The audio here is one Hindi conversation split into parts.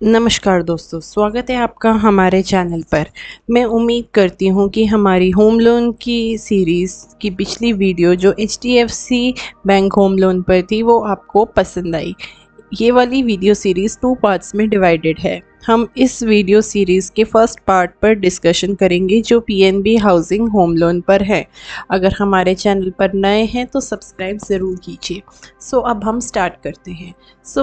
नमस्कार दोस्तों, स्वागत है आपका हमारे चैनल पर। मैं उम्मीद करती हूँ कि हमारी होम लोन की सीरीज़ की पिछली वीडियो जो एचडीएफसी बैंक होम लोन पर थी वो आपको पसंद आई। ये वाली वीडियो सीरीज़ 2 पार्ट्स में डिवाइडेड है। हम इस वीडियो सीरीज़ के फर्स्ट पार्ट पर डिस्कशन करेंगे जो पीएनबी हाउसिंग होम लोन पर है। अगर हमारे चैनल पर नए हैं तो सब्सक्राइब ज़रूर कीजिए। अब हम स्टार्ट करते हैं।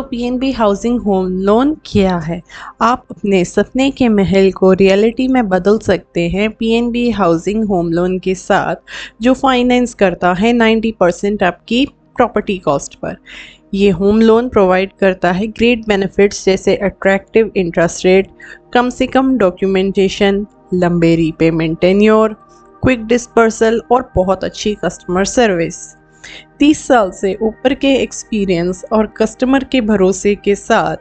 पीएनबी हाउसिंग होम लोन क्या है? आप अपने सपने के महल को रियलिटी में बदल सकते हैं पीएनबी हाउसिंग होम लोन के साथ, जो फाइनेंस करता है 90% आपकी प्रॉपर्टी कॉस्ट पर। ये होम लोन प्रोवाइड करता है ग्रेट बेनिफिट्स जैसे अट्रैक्टिव इंटरेस्ट रेट, कम से कम डॉक्यूमेंटेशन, लंबे रीपेमेंट टेन्योर, क्विक डिस्पर्सल और बहुत अच्छी कस्टमर सर्विस। 30 साल से ऊपर के एक्सपीरियंस और कस्टमर के भरोसे के साथ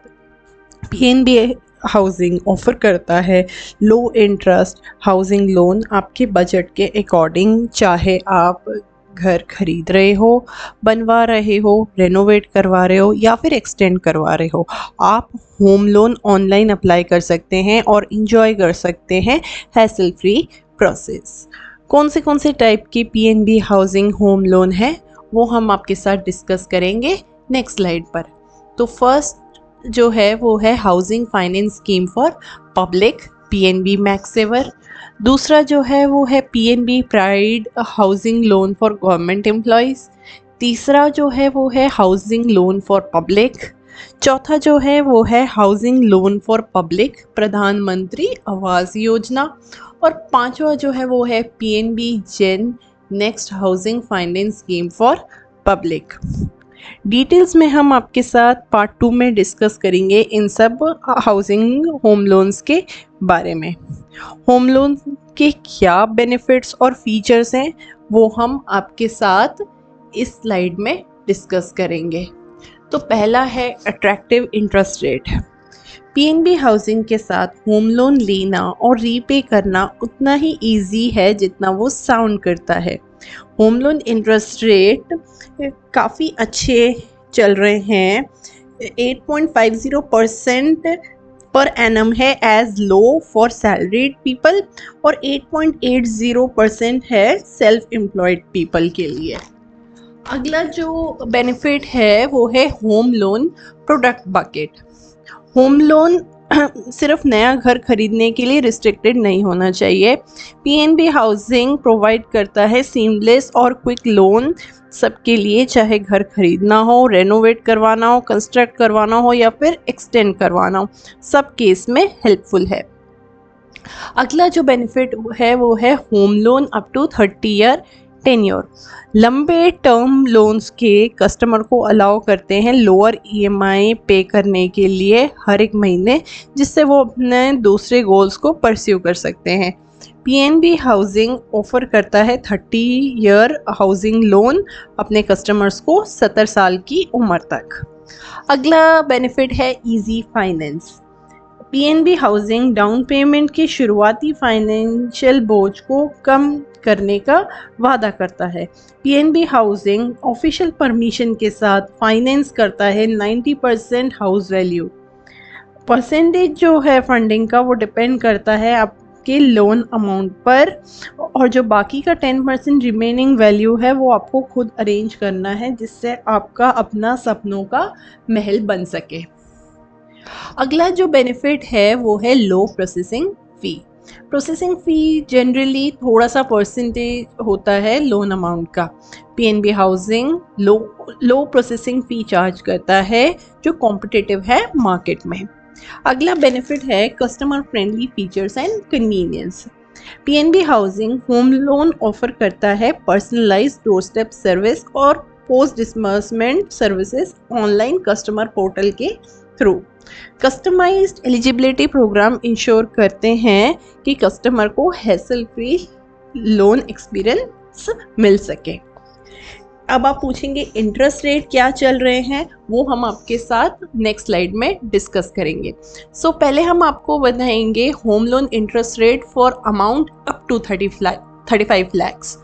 पीएनबी हाउसिंग ऑफर करता है लो इंटरेस्ट हाउसिंग लोन आपके बजट के अकॉर्डिंग। चाहे आप घर खरीद रहे हो, बनवा रहे हो, रेनोवेट करवा रहे हो या फिर एक्सटेंड करवा रहे हो, आप होम लोन ऑनलाइन अप्लाई कर सकते हैं और इंजॉय कर सकते हैं हैसल फ्री प्रोसेस। कौन से टाइप की पीएनबी हाउसिंग होम लोन है वो हम आपके साथ डिस्कस करेंगे नेक्स्ट स्लाइड पर। तो फर्स्ट जो है वो है housing finance scheme for public, PNB max saver. दूसरा जो है वो है PNB pride housing loan for government employees. तीसरा जो है वो है हाउसिंग लोन फॉर पब्लिक। चौथा जो है वो है हाउसिंग लोन फॉर पब्लिक प्रधानमंत्री आवास योजना। और पांचवा जो है वो है PNB gen next housing finance scheme for public. Details में हम आपके साथ पार्ट 2 में डिस्कस करेंगे इन सब हाउसिंग होम लोन्स के बारे में। होम लोन के क्या बेनिफिट्स और फीचर्स हैं वो हम आपके साथ इस स्लाइड में डिस्कस करेंगे। तो पहला है attractive interest rate. PNB housing के साथ होम लोन लेना और रीपे करना उतना ही इजी है जितना वो साउंड करता है। होम लोन इंटरेस्ट रेट काफ़ी अच्छे चल रहे हैं। 8.50% पर एनम है as low for salaried people और 8.80% है सेल्फ एम्प्लॉयड पीपल के लिए। अगला जो बेनिफिट है वो है home loan product bucket. Home loan सिर्फ नया घर खरीदने के लिए रिस्ट्रिक्टेड नहीं होना चाहिए। पीएनबी हाउसिंग प्रोवाइड करता है सीमलेस और क्विक लोन सबके लिए, चाहे घर खरीदना हो, रेनोवेट करवाना हो, कंस्ट्रक्ट करवाना हो या फिर एक्सटेंड करवाना हो, सब केस में हेल्पफुल है। अगला जो बेनिफिट है वो है home loan up to 30 year tenure. लंबे टर्म लोन्स के कस्टमर को अलाउ करते हैं लोअर ईएमआई पे करने के लिए हर एक महीने, जिससे वो अपने दूसरे गोल्स को परस्यू कर सकते हैं। पीएनबी हाउसिंग ऑफर करता है 30 ईयर हाउसिंग लोन अपने कस्टमर्स को 70 साल की उम्र तक। अगला बेनिफिट है easy finance. PNB housing down payment के शुरुआती फाइनेंशियल बोझ को कम करने का वादा करता है। पीएनबी हाउसिंग ऑफिशियल परमिशन के साथ फाइनेंस करता है 90% हाउस वैल्यू। परसेंटेज जो है फंडिंग का वो डिपेंड करता है आपके लोन अमाउंट पर, और जो बाकी का 10% रिमेनिंग वैल्यू है वो आपको खुद अरेंज करना है, जिससे आपका अपना सपनों का महल बन सके। अगला जो बेनिफिट है वो है low processing fee. Processing fee generally थोड़ा सा परसेंटेज होता है लोन अमाउंट का। PNB housing low processing fee charge करता है जो कॉम्पिटिटिव है मार्केट में। अगला बेनिफिट है customer friendly features and convenience. PNB housing home loan offer करता है पर्सनलाइज्ड डोर स्टेप सर्विस और post disbursement services online customer portal के through. Customised eligibility programme ensure करते हैं कि कस्टमर को हैसल फ्री लोन एक्सपीरियंस मिल सके। अब आप पूछेंगे इंटरेस्ट रेट क्या चल रहे हैं, वो हम आपके साथ नेक्स्ट स्लाइड में डिस्कस करेंगे। पहले हम आपको बताएंगे home loan interest rate for amount up to 35 lakhs.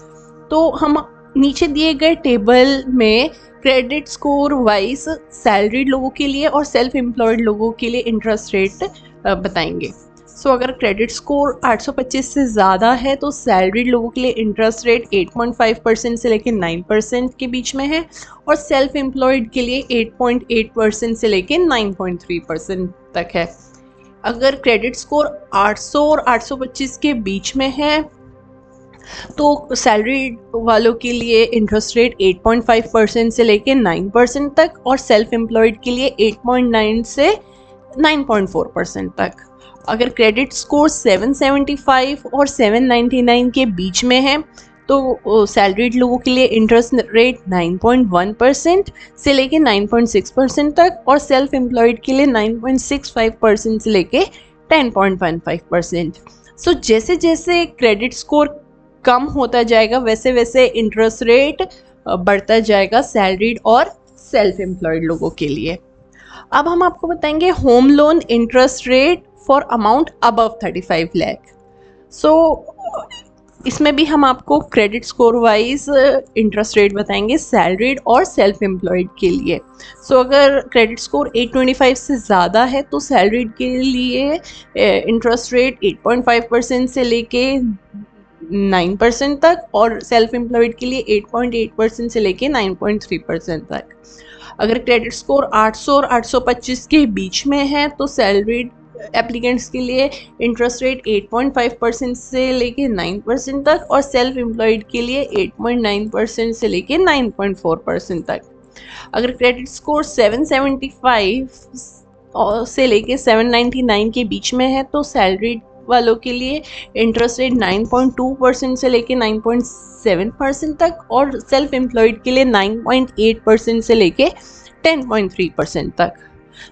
तो हम नीचे दिए गए टेबल में क्रेडिट स्कोर वाइज सैलरीड लोगों के लिए और सेल्फ एम्प्लॉयड लोगों के लिए इंटरेस्ट रेट बताएंगे। सो अगर क्रेडिट स्कोर 825 से ज़्यादा है तो सैलरीड लोगों के लिए इंटरेस्ट रेट 8.5% से लेकर 9% के बीच में है, और सेल्फ एम्प्लॉयड के लिए 8.8% से लेकर 9.3% तक है। अगर क्रेडिट स्कोर 800 और 825 के बीच में है तो सैलरी वालों के लिए इंटरेस्ट रेट 8.5% से लेके 9% तक, और सेल्फ एम्प्लॉयड के लिए 8.9 से 9.4% तक। अगर क्रेडिट स्कोर 775 और 799 के बीच में है तो सैलरीड लोगों के लिए इंटरेस्ट रेट 9.1% से लेके 9.6% तक, और सेल्फ एम्प्लॉयड के लिए 9.65% से लेके 10.15%। सो जैसे जैसे क्रेडिट स्कोर कम होता जाएगा वैसे वैसे इंटरेस्ट रेट बढ़ता जाएगा सैलरीड और सेल्फ एम्प्लॉयड लोगों के लिए। अब हम आपको बताएंगे home loan interest rate for amount above 35 lakh. So इसमें भी हम आपको credit score wise interest rate बताएंगे सैलरीड और सेल्फ एम्प्लॉयड के लिए। सो अगर क्रेडिट स्कोर 825 से ज़्यादा है तो सैलरीड के लिए इंटरेस्ट रेट 8.5% से लेके 9% तक, और सेल्फ एम्प्लॉयड के लिए 8.8% से लेके 9.3% तक। अगर क्रेडिट स्कोर 800 और 825 के बीच में है तो सैलरीड एप्लीकेंट्स के लिए इंटरेस्ट रेट 8.5% से लेके 9% तक, और सेल्फ एम्प्लॉयड के लिए 8.9% से लेके 9.4% तक। अगर क्रेडिट स्कोर 775 से लेके 799 के बीच में है तो सैलरीड वालों के लिए इंटरेस्ट रेट 9.2% से लेके 9.7% तक, और सेल्फ एम्प्लॉयड के लिए 9.8% से लेके 10.3% तक।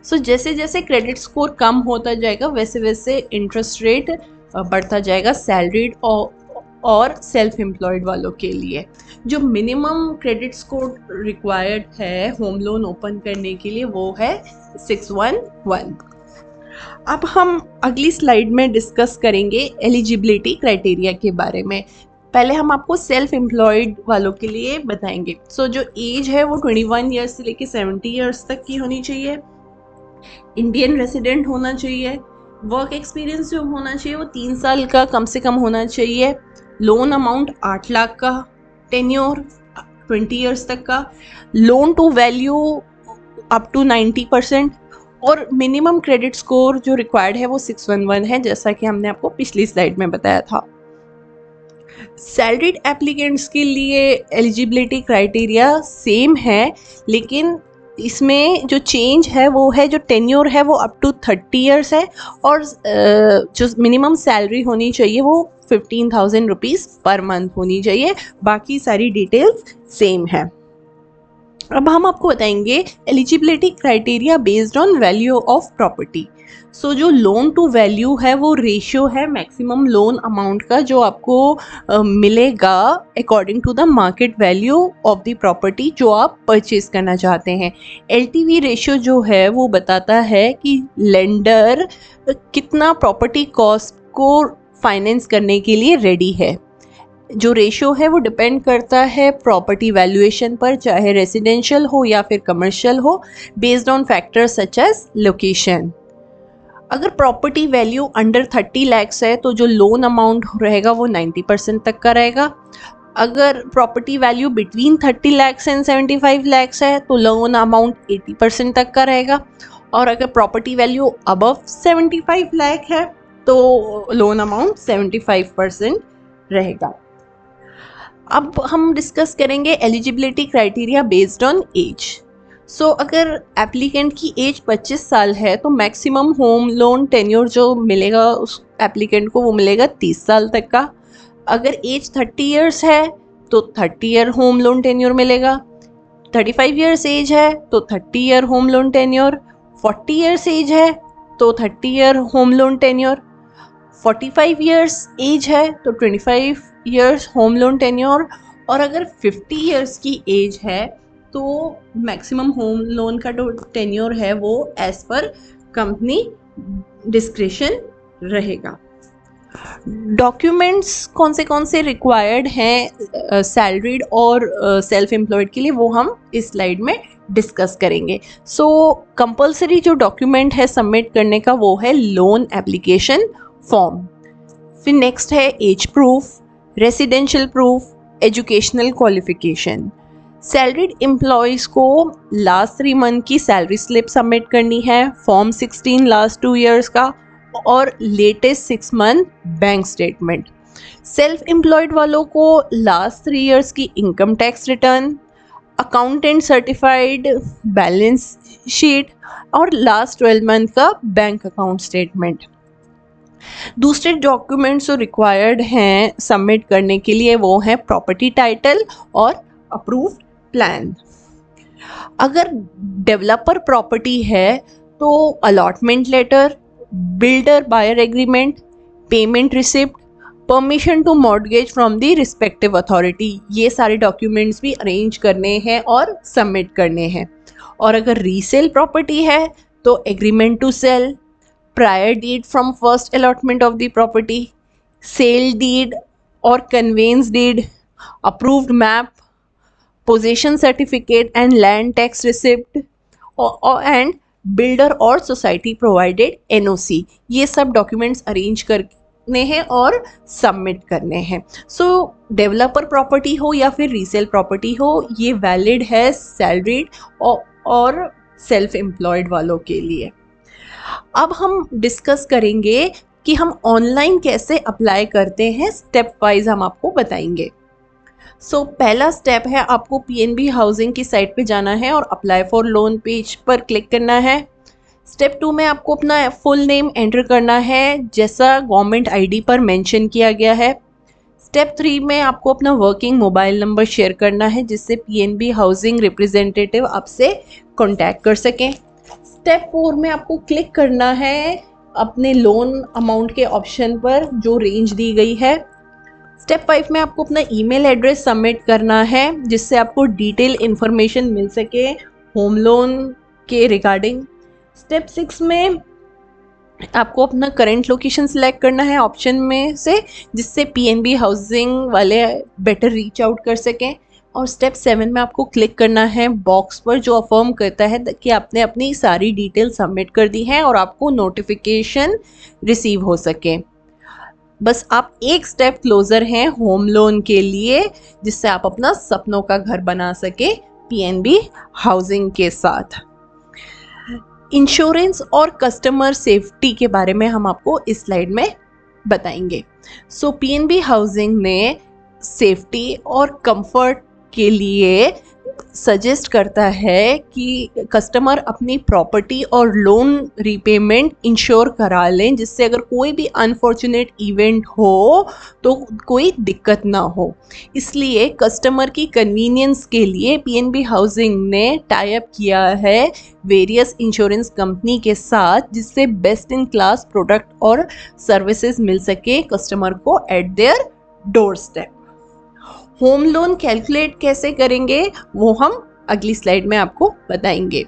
सो जैसे जैसे क्रेडिट स्कोर कम होता जाएगा वैसे वैसे इंटरेस्ट रेट बढ़ता जाएगा सैलरीड और सेल्फ एम्प्लॉयड वालों के लिए। जो मिनिमम क्रेडिट स्कोर रिक्वायर्ड है होम लोन ओपन करने के लिए वो है 611। अब हम अगली स्लाइड में डिस्कस करेंगे एलिजिबिलिटी क्राइटेरिया के बारे में। पहले हम आपको सेल्फ एम्प्लॉयड वालों के लिए बताएंगे। सो जो एज है वो 21 ईयर्स से लेके 70 ईयर्स तक की होनी चाहिए, इंडियन रेसिडेंट होना चाहिए, वर्क एक्सपीरियंस जो होना चाहिए वो 3 साल का कम से कम होना चाहिए, लोन अमाउंट 8 लाख का, टेन्योर 20 ईयर्स तक का, loan to value up to 90%, और मिनिमम क्रेडिट स्कोर जो रिक्वायर्ड है वो 611 है, जैसा कि हमने आपको पिछली स्लाइड में बताया था। सैलरीड एप्लीकेंट्स के लिए एलिजिबिलिटी क्राइटेरिया सेम है, लेकिन इसमें जो चेंज है वो है जो टेन्योर है वो अप टू 30 ईयर्स है, और जो मिनिमम सैलरी होनी चाहिए वो 15,000 रुपीज़ पर मंथ होनी चाहिए। बाकी सारी डिटेल्स सेम है। अब हम आपको बताएंगे eligibility criteria based on value of property. So जो लोन टू वैल्यू है वो रेशियो है मैक्सिमम लोन अमाउंट का जो आपको मिलेगा according to the market value of the property जो आप परचेज करना चाहते हैं। एलटीवी रेशियो जो है वो बताता है कि लेंडर कितना प्रॉपर्टी कॉस्ट को फाइनेंस करने के लिए रेडी है। जो रेशियो है वो डिपेंड करता है प्रॉपर्टी वैल्यूएशन पर, चाहे रेजिडेंशियल हो या फिर कमर्शियल हो, based on factors such as location. अगर प्रॉपर्टी वैल्यू अंडर 30 लैक्स है तो जो लोन अमाउंट रहेगा वो 90% तक का रहेगा। अगर property value between 30 lakhs and 75 lakhs है तो लोन अमाउंट 80% तक का रहेगा, और अगर प्रॉपर्टी वैल्यू अबव 75 लाख है तो लोन अमाउंट 75% रहेगा। अब हम डिस्कस करेंगे eligibility criteria based on age. So अगर एप्लीकेंट की एज 25 साल है तो मैक्सिमम होम लोन टेन्योर जो मिलेगा उस एप्लीकेंट को वो मिलेगा 30 साल तक का। अगर एज 30 ईयर्स है तो 30 ईयर होम लोन टेन्योर मिलेगा। 35 ईयर्स एज है तो 30 year home loan tenure. 40 years age है तो 30 year home loan tenure. 45 years age है तो 25 ईयर्स होम लोन टेन्योर, और अगर 50 ईयर्स की एज है तो मैक्सिमम होम लोन का जो टेन्योर है वो एज पर कंपनी डिस्क्रिशन रहेगा। डॉक्यूमेंट्स कौन से रिक्वायर्ड हैं सैलरीड और सेल्फ एम्प्लॉयड के लिए, वो हम इस स्लाइड में डिस्कस करेंगे। सो कंपलसरी जो डॉक्यूमेंट है सबमिट करने का वो है लोन एप्लीकेशन फॉर्म। फिर नेक्स्ट है age proof, residential proof, educational qualification. Salaried employees को लास्ट 3 मंथ की सैलरी स्लिप सबमिट करनी है, फॉर्म 16 लास्ट 2 ईयर्स का और latest 6 month bank statement. Self employed वालों को लास्ट 3 ईयर्स की income tax return, accountant certified balance sheet और लास्ट 12 मंथ का बैंक अकाउंट स्टेटमेंट। दूसरे डॉक्यूमेंट्स जो रिक्वायर्ड हैं सबमिट करने के लिए वो हैं प्रॉपर्टी टाइटल और अप्रूव्ड प्लान। अगर डेवलपर प्रॉपर्टी है तो allotment letter, builder buyer agreement, payment receipt, permission to mortgage from the respective authority, ये सारे डॉक्यूमेंट्स भी अरेंज करने हैं और सबमिट करने हैं। और अगर रीसेल प्रॉपर्टी है तो agreement to sale, prior deed from first allotment of the property, sale deed और conveyance deed, approved map, position certificate and land tax receipt and builder और सोसाइटी प्रोवाइडेड एनओसी, ये सब डॉक्यूमेंट्स अरेंज करने हैं और सबमिट करने हैं। सो डेवलपर प्रॉपर्टी हो या फिर रीसेल प्रॉपर्टी हो, ये वैलिड है सैलरीड और सेल्फ एम्प्लॉयड वालों के लिए। अब हम डिस्कस करेंगे कि हम ऑनलाइन कैसे अप्लाई करते हैं, स्टेप वाइज हम आपको बताएंगे। सो पहला स्टेप है आपको पीएनबी हाउसिंग की साइट पे जाना है और अप्लाई फॉर लोन पेज पर क्लिक करना है। स्टेप 2 में आपको अपना फुल नेम एंटर करना है जैसा गवर्नमेंट आईडी पर मेंशन किया गया है। स्टेप 3 में आपको अपना वर्किंग मोबाइल नंबर शेयर करना है जिससे पीएनबी हाउसिंग रिप्रेजेंटेटिव आपसे कांटेक्ट कर सकें। स्टेप 4 में आपको क्लिक करना है अपने लोन अमाउंट के ऑप्शन पर जो रेंज दी गई है। स्टेप 5 में आपको अपना ईमेल एड्रेस सबमिट करना है जिससे आपको डिटेल इन्फॉर्मेशन मिल सके होम लोन के रिगार्डिंग। स्टेप 6 में आपको अपना करंट लोकेशन सिलेक्ट करना है ऑप्शन में से जिससे पीएनबी हाउसिंग वाले बेटर रीच आउट कर सकें। और स्टेप 7 में आपको क्लिक करना है बॉक्स पर जो अफर्म करता है कि आपने अपनी सारी डिटेल सबमिट कर दी हैं और आपको नोटिफिकेशन रिसीव हो सके। बस आप एक स्टेप क्लोजर हैं होम लोन के लिए जिससे आप अपना सपनों का घर बना सके पीएनबी हाउसिंग के साथ। इंश्योरेंस और कस्टमर सेफ्टी के बारे में हम आपको इस स्लाइड में बताएंगे। सो पीएनबी हाउसिंग ने सेफ्टी और कंफर्ट के लिए सजेस्ट करता है कि कस्टमर अपनी प्रॉपर्टी और लोन रीपेमेंट इंश्योर करा लें जिससे अगर कोई भी अनफॉर्चुनेट इवेंट हो तो कोई दिक्कत ना हो। इसलिए कस्टमर की कन्वीनियंस के लिए पीएनबी हाउसिंग ने टाई अप किया है वेरियस इंश्योरेंस कंपनी के साथ जिससे बेस्ट इन क्लास प्रोडक्ट और सर्विसेज मिल सके कस्टमर को eight their door step. Home loan calculate कैसे करेंगे वो हम अगली स्लाइड में आपको बताएंगे।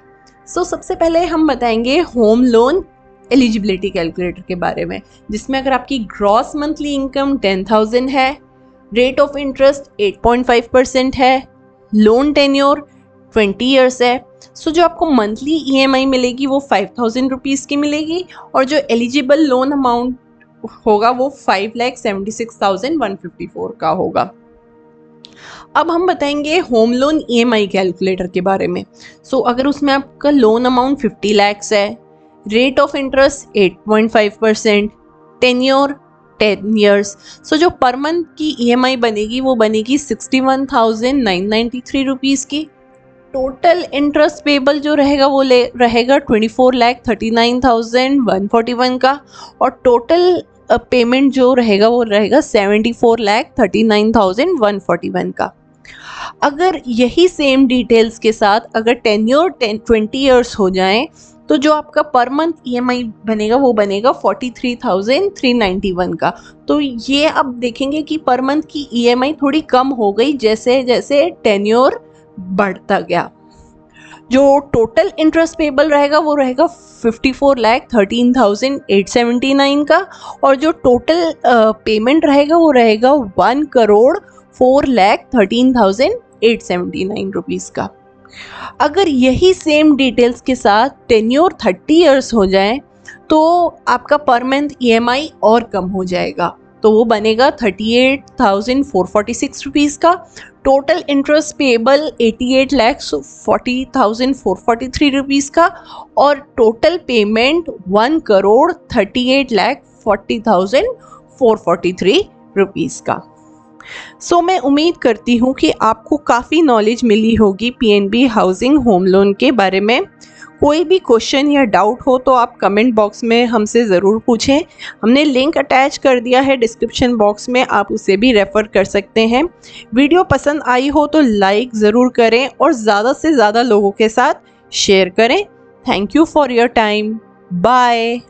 सो सबसे पहले हम बताएंगे होम लोन एलिजिबिलिटी कैलकुलेटर के बारे में जिसमें अगर आपकी ग्रॉस मंथली इनकम 10,000 है, रेट ऑफ इंटरेस्ट 8.5% है, लोन टेन्योर 20 ईयर्स है। सो जो आपको मंथली ईएमआई मिलेगी वो 5,000 रुपीज़ की मिलेगी और जो एलिजिबल लोन अमाउंट होगा वो 5,76,154 का होगा। अब हम बताएंगे होम लोन ईएमआई कैलकुलेटर के बारे में। सो अगर उसमें आपका लोन अमाउंट 50 लाख है, rate of interest 8.5%, tenure 10 years. So जो पर मंथ की ईएमआई बनेगी वो बनेगी 61,993 रुपीज़ की। टोटल इंटरेस्ट पेबल जो रहेगा वो रहेगा 24,39,141 का और टोटल पेमेंट जो रहेगा वो रहेगा 74,39,141 का। अगर यही सेम डिटेल्स के साथ अगर टेन्योर 20 ईयर्स हो जाएं तो जो आपका पर मंथ ईएमआई बनेगा वो बनेगा 43,391 का। तो ये अब देखेंगे कि पर मंथ की ईएमआई थोड़ी कम हो गई जैसे जैसे टेन्योर बढ़ता गया। जो टोटल इंटरेस्ट पेबल रहेगा वो रहेगा 54,13,879 का, और जो टोटल पेमेंट रहेगा वो रहेगा 1,04,13,879 रुपीज़ का। अगर यही सेम डिटेल्स के साथ टेन्योर 30 इयर्स हो जाए तो आपका पर मंथ EMI और कम हो जाएगा, तो वो बनेगा 38,446 रुपीज़ का। टोटल इंटरेस्ट पेबल 88,40,443 रुपीज़ का, और टोटल पेमेंट 1,38,40,443 रुपीज़ का। सो मैं उम्मीद करती हूँ कि आपको काफ़ी नॉलेज मिली होगी PNB हाउसिंग होम लोन के बारे में। कोई भी क्वेश्चन या डाउट हो तो आप कमेंट बॉक्स में हमसे ज़रूर पूछें। हमने लिंक अटैच कर दिया है डिस्क्रिप्शन बॉक्स में, आप उसे भी रेफ़र कर सकते हैं। वीडियो पसंद आई हो तो लाइक ज़रूर करें और ज़्यादा से ज़्यादा लोगों के साथ शेयर करें। Thank you for your time. Bye.